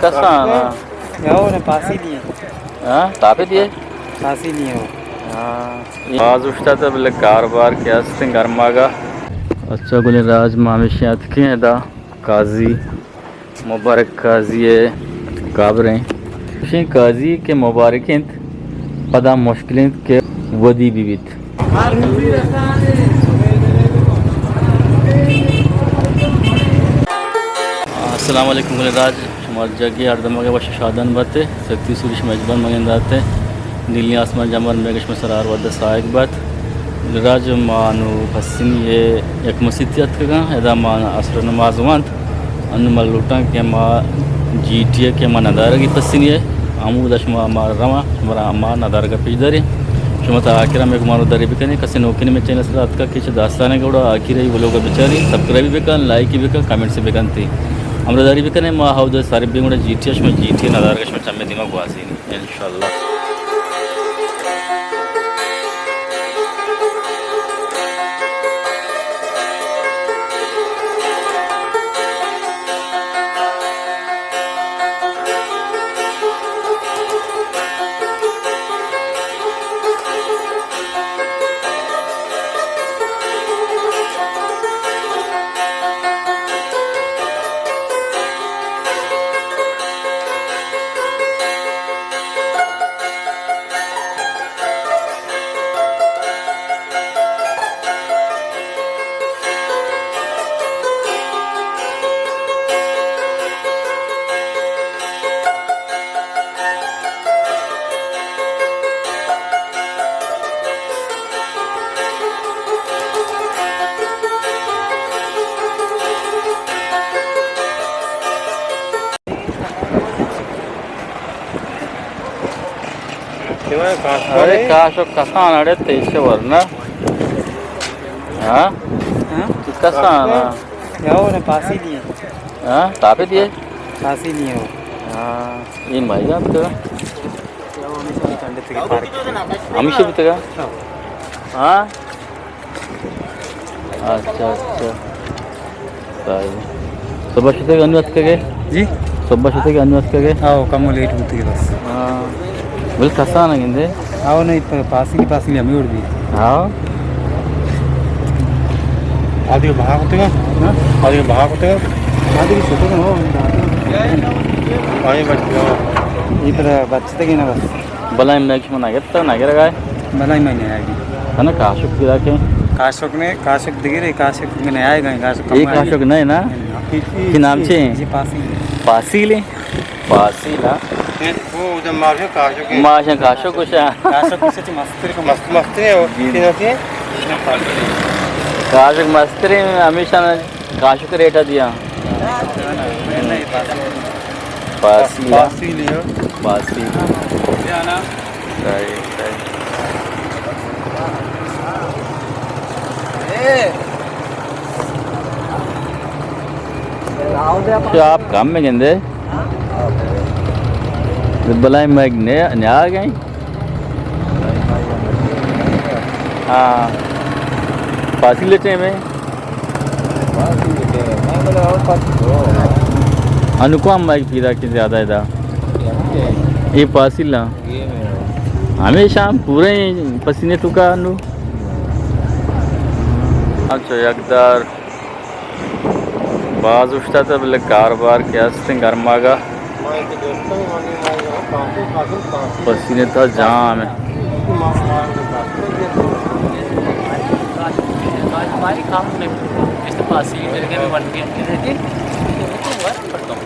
kasana. Ya ne pasi diye. Ha, tabi diye. Pasi diye o. Az uçta bile karobar kestin garmaga. अच्छा गुले राज मामिशियात के da काजी मुबारक काजी काबरें शें काजी के मुबारक इंत पदा मुश्किल के वदी बीवित अस्सलाम वालेकुम गुले राज शुमार जगी अर्दमगे वश शादन बते शक्ति सुरिश मेजबान मगेंदाते नीली आसमान जमर मेगश में सरार वद साइक बात राज मानु हसीनी ये एक मसीतियत का एदा मान असर नमाज वंत अन मलुटा के मा जीटीए के मा नदार की पसीनी है आमू दशमा मार रमा मरा मा नदार का पिजदरी शुमता आखिर में कुमार दरी बिकने कसे नौकरी में चैनल रात का किछ दास्ताने गौड़ा आखिर ही वो लोग बेचारी सब्सक्राइब भी कर लाइक भी कर कमेंट से भी करती हमरा दरी बिकने मा हाउ द सारे बिंगुड़ा जीटीएस में जीटीए नदार का शम चम्मे दिमाग वासी इंशाल्लाह अरे काशो कसा आणाडे तेशे वरना हाँ कसा आना Ya ne pasi diye. हाँ तापे दिए Pasi diye o. हाँ इन भाई आप तो Ya ne sari tande tege park. हमेशा भी तगा हाँ अच्छा अच्छा सही सुबह शुते के अनुवाद कगे जी सुबह शुते के अनुवाद कगे आओ कम लेट होती है बस. हाँ बोल कसा आना किंदे आओ नहीं पासी हमें उड़ दी. हाँ आदि भाग होते का आदि भाग होते का आदि छोटे का हो आए बच्चे इधर बच्चे तक ना बस बलाई में नेक्स्ट में नागेता नागेरा गाय मलाई में नहीं आएगी है ना काशुक गिरा के काशक दिखे काशक में नहीं आएगा काशक ये काशुक नहीं ना कि नाम छे जी पासी पासीले पासीला वो उधर मार्शल काशक माशा काशुक कुछ काशक से मस्त है वो तीन होती है काशुक मस्तरी में हमेशा काशुक रेटा दिया पासीला पासीला सही सही तो आप काम में गेंदे बलाई में नया आ गई हाँ पासी लेते में अनुकूम माइक पीरा की ज़्यादा इधर ये पासीला हमेशा पूरे पसीने तुका अनु अच्छा यकदार बाज उठता था बल्ले कारोबार कैसे गर्मागा पसीने था जाम है हमारी काम में इस पास ही जगह में 1 PM रहती है तो वर्क करता हूँ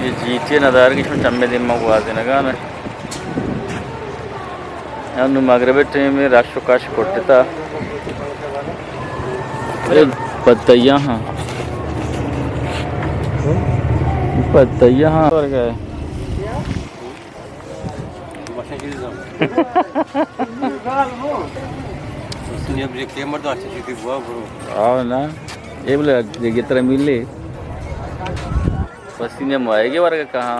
ये जीते नदार की चम्मे दिन में गुआ देने का मैं अनु मगरबे टाइम में राशो काश कोटता पत्तियाँ हाँ पत्तियाँ हाँ और क्या है आओ ना ये बोले ये तरह मिले पसीने में आएगी वर्ग कहाँ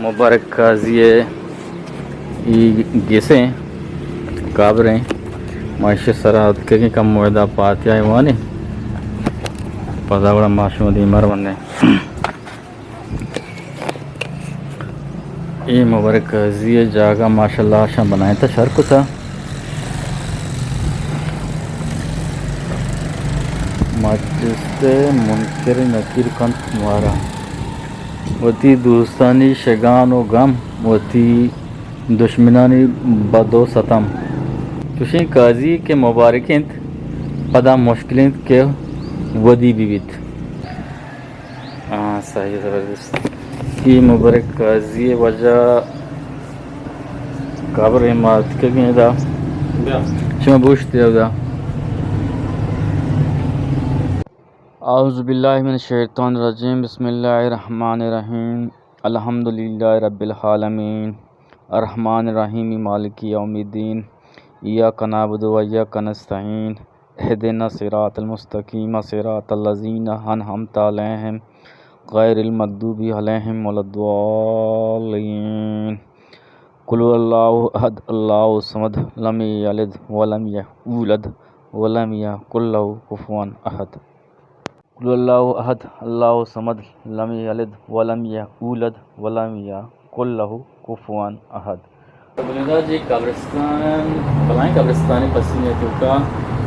मुबारक काजिए गेसे काबरें माशे सराहत के कम मुदा पातिया वाने पदावड़ा माशूदी मरवने ये मुबारक काजिए जागा माशाल्लाह शा बनाए था शर्क था मजसे मुनकर नकीर कंत मारा वती दोस्तानी शगान व गम वती दुश्मनानी बदो सतम तुशी काजी के मुबारकिंत पदा मुश्किलें के वदी बीवित हाँ सही ज़बरदस्त ये मुबारक काजी वजह काबर इमारत के दा शमा बुश्ते दा औज़ुबिल्लाहिमिनश्शैतानिर्रजीम बिस्मिल्लाहिर्रहमानिर्रहीम अल्हम्दुलिल्लाहि रब्बिल आलमीन अर्रहमानिर्रहीम मालिकी यौमिद्दीन इय्याका नअबुदु व इय्याका नस्तईन इहदिना सिरातल मुस्तकीम सिरातल लज़ीना अनअमता अलैहिम गैरिल मग़दूबि अलैहिम वलद्दाल्लीन कुल हुवल्लाहु अहद अल्लाहु समद लम यलिद व लम यूलद व लम यकुल लहू कुफुवन अहद कुल हुवल्लाहु अहद अल्लाहु समद लम यलिद व लम यूलद व लम यकुल लहू कुफुवन अहद। बुनियादा जी कब्रिस्तान पलाएं कब्रिस्तानी पसीने तो का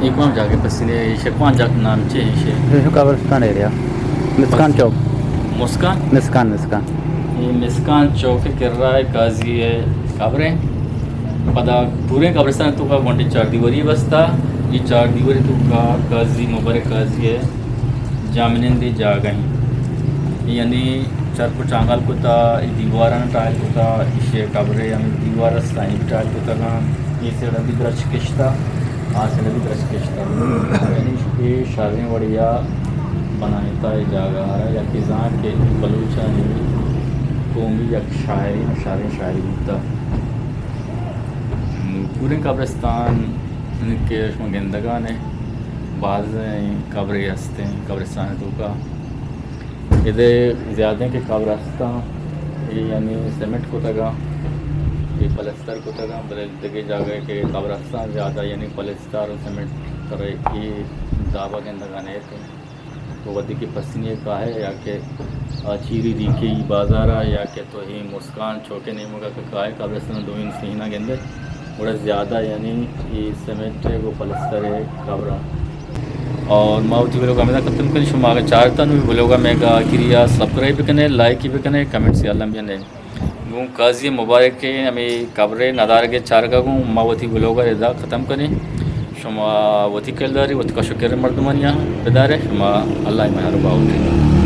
एक बार जाके पसीने शेखवान जाक नाम चे ये कब्रिस्तान एरिया मिस्कान चौक मुस्कान मिस्कान ये मिस्कान चौक कर रहा है काजी है कब्रें पदा पूरे कब्रिस्तान तो का वंटी 4 दीवारी बसता ये 4 दीवारी तो का काजी मुबारक काजी है जामिनंदी जा गई यानी चार चांगल को था दीवार टाइल को था इसे कब्रे यानी दीवार साइड टाइल को था ये से भी द्रश किश्ता आज से भी द्रश किश्ता यानी ये शादी बढ़िया बनाए था जगह या किसान के बलूचानी कौमी या शायरी होता पूरे कब्रिस्तान के गेंदगा ने बाज़ कब्रें हंसते हैं कब्रिस्तान तो का इधर ज़्यादा के कब्रिस्तान ये यानी सीमेंट को तगा ये पलस्तर को तगा बदलते जगह के कब्रिस्तान ज़्यादा यानी पलस्तर और सीमेंट तरह ये दावा के लगाने थे तो वदी की पसीने का है या के चीरी दी के बाज़ार या के तो ही मुस्कान चौके नहीं होगा का है कब्रिस्तान 2 इंच सीना के अंदर बड़ा ज़्यादा यानी ये सीमेंट है वो पलस्तर है कब्र और माउथी बोलोगा मैं खत्म कर शुमा अगर चाहता भी बोलोगा मैं क्रिया सब्सक्राइब भी करने लाइक भी करने कमेंट से अल्लाह भी नहीं गूँ काजी मुबारक के हमें कब्रे नदार के 4 का गूँ मावती बोलोगा रजा ख़त्म करें शुमा वती कलदारी वती का शुक्र मर्दमान यहाँ बेदार है शुमा अल्लाह महरबान